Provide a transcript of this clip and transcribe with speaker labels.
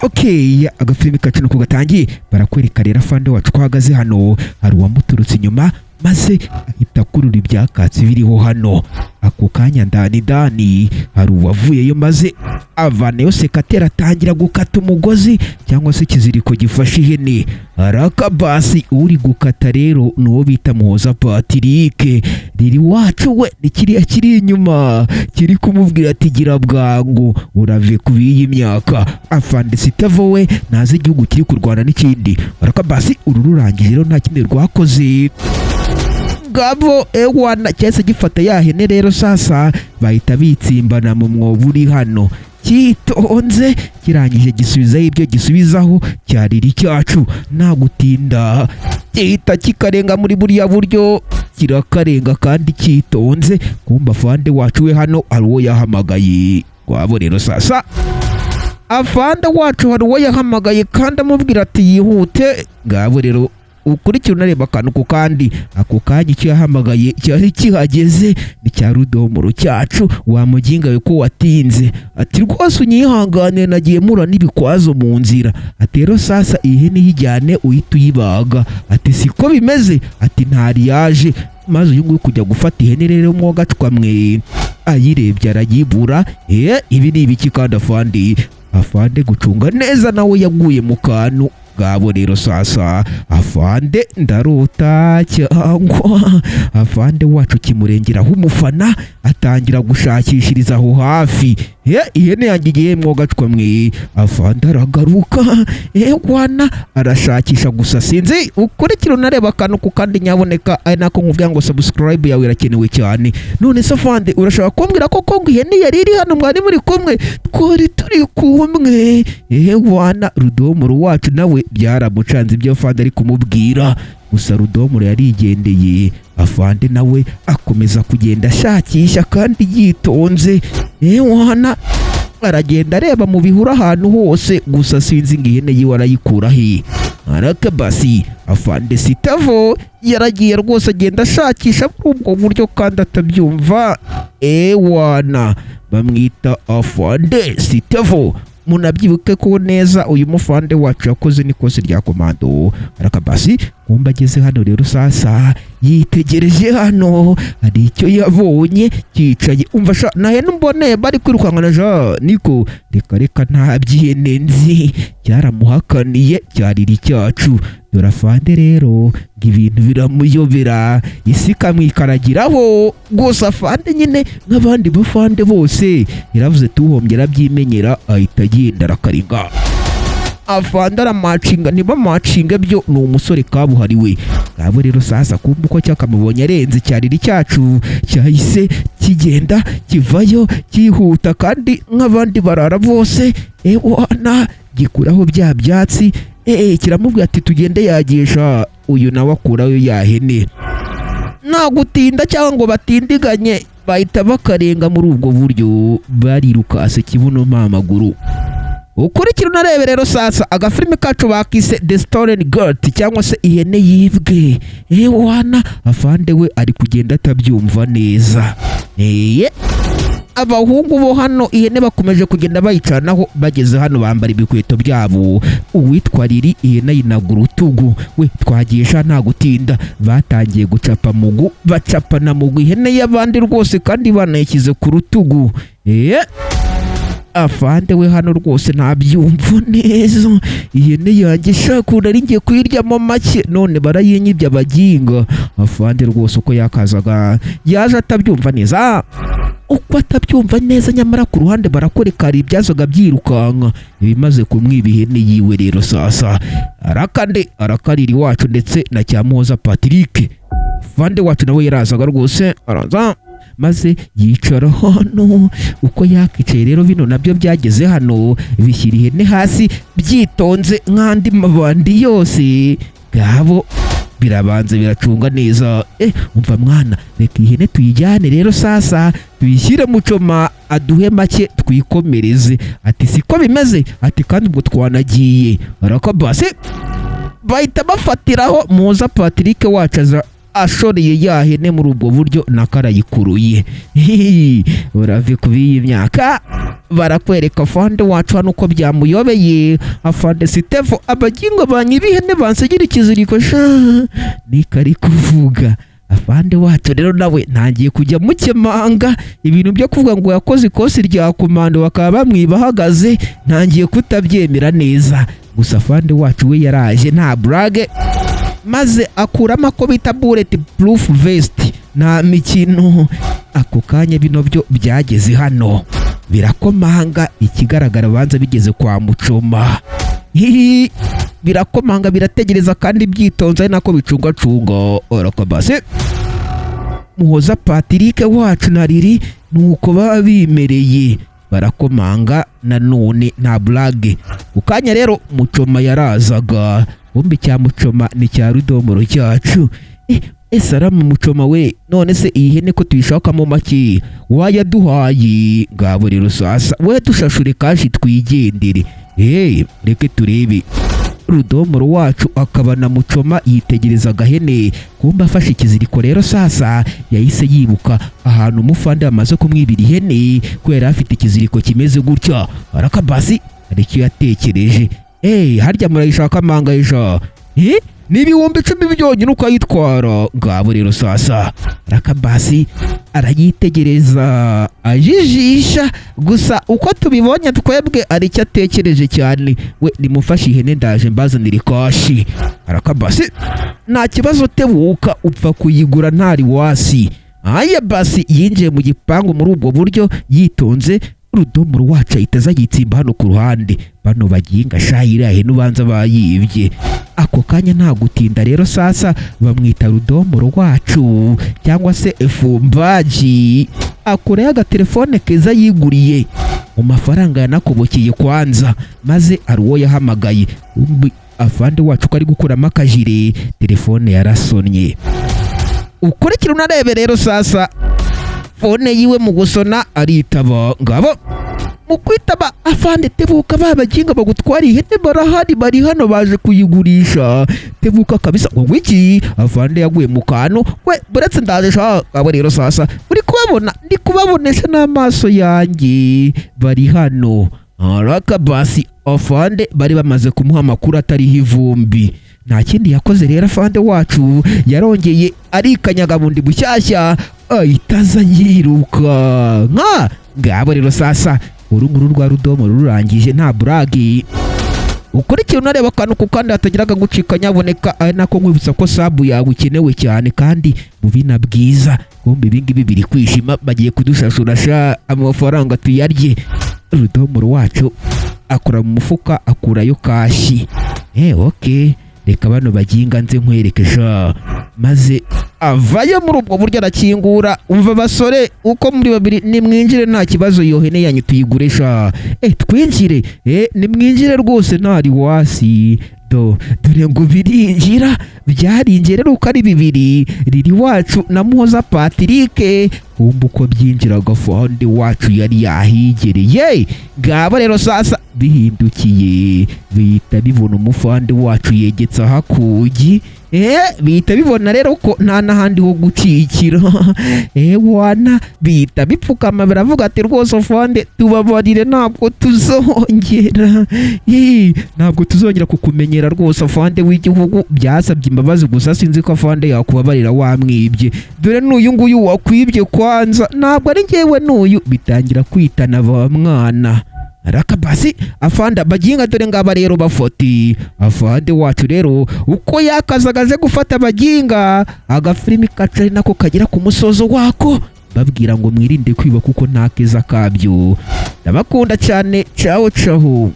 Speaker 1: Okay, agafilimi kacu nuko gatangiye barakwereka rero afande wacu ko ahagaze hano, hari uwamuturutse inyuma maze ahita akurura ibyakatsi biriho hano. Ako kanya ndani hari uwavuyeyo maze avaneyo sekatera atangira gukata umugozi cyangwa se ikiziriko gifashe ihene. Arakabasi uri gukata rero nuwo bita Muhoza Patrick. Riri wacu we ni kiriya kiri inyuma kiri kumubwira ati gira bwangu urave kubiyi imyaka. Afande Sitavo we nazi igihugu kiri kurwana n'ikindi. Arakabasi ururangije rero nta kindi rwakoze. Gabo ewana cyese gifata yahene rero sasa bahita bitsimbana mu mwobo uri hano. Kitonze kirangije gisubizaho ibyo gisubizaho cyariri cyacu nta gutinda gihita kikarenga muri buriya buryo kirakarenga kandi kitonze. Kumba afande wacu we hano ari uwo yahamagaye. Gwabo rero sasa afande wacu hari uwo yahamagaye kandi amubwira ati yihute. Gabo rero ukurikira unareba akantu ku kandi ako kanya icyo yahamagaye cyari kihageze ni cya Rudomoro cyacu. Wamuginga we ko watinze ati rwose unyihangane nagiye mura n'ibikwazo mu nzira. Ati rero sasa ihene yijyane uhita uyibaga. Ati siko bimeze ati ntari yaje. Maze uyu nguyu kujya gufata ihene rero mwo gacwa mwe ayirebye arayibura. Ibi ni ibiki kandi afande gucunga neza nawe yaguye mu kantu. Gabo rero sasa afande ndarota cyangwa afande wacu kimurengeraho umufana atangira gushakishiriza aho hafi. Ihene yangiye mwogacwa mwe afande aragaruka wana arashakisha gusa sinzi ukurikira unareba akantu ku kandi nyaboneka ari nako nkubwira ngo subscribe yawe irakenewe cyane. None se afande urashaka kumbwira ko ngo ihene yari iri hano mwari muri kumwe twari turi kumwe? Wana Rudomoro wacu nawe byaramucanze ibyo afande ari kumubwira. Gusa Rudomoro yarigendeye. Afande nawe akomeza kugenda ashakisha kandi yitonze. Wana aragenda areba mu bihuru ahantu hose gusa sinzi ngo ihene yiwe arayikura he. Arakabasi afande Sitavo yaragiye rwose agenda ashakisha muri ubwo buryo kandi atabyumva. Wana bamwita afande Sitavo. Munabyibuke ko neza uyu mufande wacu yakoze n'ikosi rya komando. Arakabasi kumba ageze hano rero sasa yitegereje hano hari icyo yabonye cyicaye. Umva sha nahe mbone bari kwirukankana ja niko reka nta byihene nzi cyaramuhakaniye cyariri cyacu. Dore afande rero ibintu biramuyobera isi kamwikaragiraho. Gusa afande nyine nk'abandi bafande bose yaravuze tuhombye arabyimenyera ahita agenda arakaringa. Afande aramacinga niba macinga byo ni umusore kabuhariwe. Gabo rero sasa kumva uko cyakamubonye arenze cyariri cyacu cyahise kigenda kivayo kihuta kandi nk'abandi barara bose. Wana gikuraho bya byatsi kiramubwira ati tugende yagisha. Uyu nawe akurayo yahene nta gutinda cyangwa ngo batindiganye bahita bakarenga muri ubwo buryo barirukase kibuno mpamaguru. Ukurikira unarebe rero sasa agafilimi kacu bakise The Stolen Goat cyangwa se ihene yibwe. Wana afande we ari kugenda atabyumva neza. Abahungu bo hano ihene bakomeje kugenda bayicanaho. Bageze hano bambara ibikweto byabo. Uwitwa Riri ihene yinagura urutugu. We twagisha nta gutinda batangiye gucapa mugu bacapa na mugu ihene y'abandi rwose kandi banayishyize ku rutugu. Afande we hano rwose ntabyumva neza. Ihene yanjye shakura ari ngiye kuyiryamo make none barayinyibye abaginga. Afande rwose uko yakazaga yaje atabyumva neza. Uko atabyumva neza nyamara ku ruhande barakoreka hari ibyazaga byirukanka ibimaze kumwiba ihene yiwe rero sasa arakariri wacu ndetse na cya Muhoza Patrick. Afande wacu nawe yarazaga rwose araza maze yicara hano. Uko yakicaye rero bino nabyo byageze hano bishyira ihene hasi byitonze nk'andi mabandi yose. Gabo birabanze biracunga neza. Umva mwana reka ihene tuyijyane rero sasa tuyishyire mu coma aduhe make twikomereze. Ati siko bimeze ati kandi ubwo twanagiye. Arakabase bahita bafatiraho Muhoza Patrick wacu ashoreye ya hene muri ubwo buryo nakarayikuruye. Urave kubiyi myaka barakwereka afande wacu hano uko byamuyobeye. Afande Sitevo abagingo banyibihene bansigira ikiziriko nikari kuvuga. Afande wacu rero nawe ntangiye kujya mukemanga ibintu byo kuvuga ngo yakoze ikosi rya komando bakaba bamwibahagaze, ntangiye kutabyemera neza. Gusa afande wacu we yaraje nta brage, maze akuramo ko bita bullet proof vest na mikino. Ako kanya bino byo byageze hano birakomanga, ikigaragara banza bigeze kwa Muchoma. Birakomanga birategereza kandi byitonze, ari nako bicungacunga. Orakabase Muhoza Patrick wacu na Riri nuko baba bimereye, barakomanga nanone nta blage. Ukanya rero Muchoma yarazaga, bombi cya Muchoma ni cya Rudomoro cyacu. Esaramu Muchoma we, none se iyi hene ko tuyishakamo make wayaduhaye? Ngabo rero sasa we dushashure kashi twigendere. Reke turebe. Rudomoro wacu akaba na Muchoma yitegereza gahene, kumba afashe ikiziriko. Rero sasa yahise yibuka ahantu umufande amaze kumwibira ihene kubera afite ikiziriko kimeze gutya. Arakabasi aricyo yatekereje. Harya murayishaka mangayisha n'ibihumbi 10 byonyine ukayitwara. Ngabo rero sasa Rakabasi arayitegereza ajijisha. Gusa uko tubibonye twebwe aricyo atekereje cyane. We nimufashe ihene ndaje mbazanira ikashi. Rakabasi nta kibazo, tebuka upfa kuyigura ntari wasi. Basi yinjiye mu gipangu muri ubwo buryo yitonze. Rudomoro wacu ahitaza yitsimba hano ku ruhande. Bano baginga shayira hene ubanza bayibye. Ako kanya nta gutinda rero sasa bamwita Rudomoro wacu cyangwa se Efumbaji. Akora agatelefone keza yiguriye mu mafaranga yanakobokeye kwanza, maze ari uwo yahamagaye. Afande wacu ko ari gukuramo akajire, telefone yarasonnye. Ukurikira unarebe rero sasa fone yiwe mu gusona aritaba. Ngabo mu kwitaba afande, tebuka babaginga bagutwara ihene barahari, bari hano baje kuyigurisha. Tebuka kabisa. Ngo iki? Afande yaguye mu kantu. We buretse ndaje sha. Ngabo rero sasa uri kubabona, ndi kubabonesha n'amaso yanjye, bari hano. Rakabasi afande bari bamaze kumuha amakuru atariho ivumbi. Nta kindi yakoze rero afande wacu yarongeye arikanyaga bundi bushyashya ahitaza yiruka. Ngabo rero sasa urunguru rwa Rudomoro rurangije nta buragi. Ukurikira unareba akantu ku kandi hatagiraga gucika nyaboneka, ari nako nkwibutsa ko sabu yawe ikenewe cyane kandi mu bina bwiza. Bombi ibingibi biri kwishima, bagiye kudushashurasha amafaranga tuyarye. Rudomoro wacu akora mu mufuka akurayo kashi. Okay, reka bano baginga nze nkwerekesha. Maze avayo muri ubwo buryo arakingura. Umva basore uko muri babiri nimwinjire nta kibazo, iyo hene yanyu tuyigurisha. Twinjire. Nimwinjire rwose ntari wasi. Dore ngo birinjira, byarinjye rero uko ari bibiri, Riri wacu na Muhoza Patrick. Kumva uko byinjiraga afande wacu yari yahigereye. Ngabo rero sasa bihindukiye bihita bibona umufande wacu yegetse hakugi. Bihita bibona rero ko nta n'ahandi ho gucikira. Wana bihita bipfukama biravuga ati rwose afande tubabarire, ntabwo tuzongera. Ntabwo tuzongera kukumenyera rwose afande w'igihugu. Byasabye imbabazi gusa sinzi ko afande yakubabarira wamwibye. Dore n'uyu nguyu wakwibye kwanza, ntabwo ari njyewe n'uyu. Bitangira kwitana ba mwana. Rakabasi afande baginga dore ngaba rero bafoti. Afande wacu rero uko yakazagaze gufata abaginga, agafilimi kacari nako kagira ku musozo wako, babwira ngo mwirinde kwiba kuko nta keza kabyo. Ndabakunda cyane. Ciao ciao.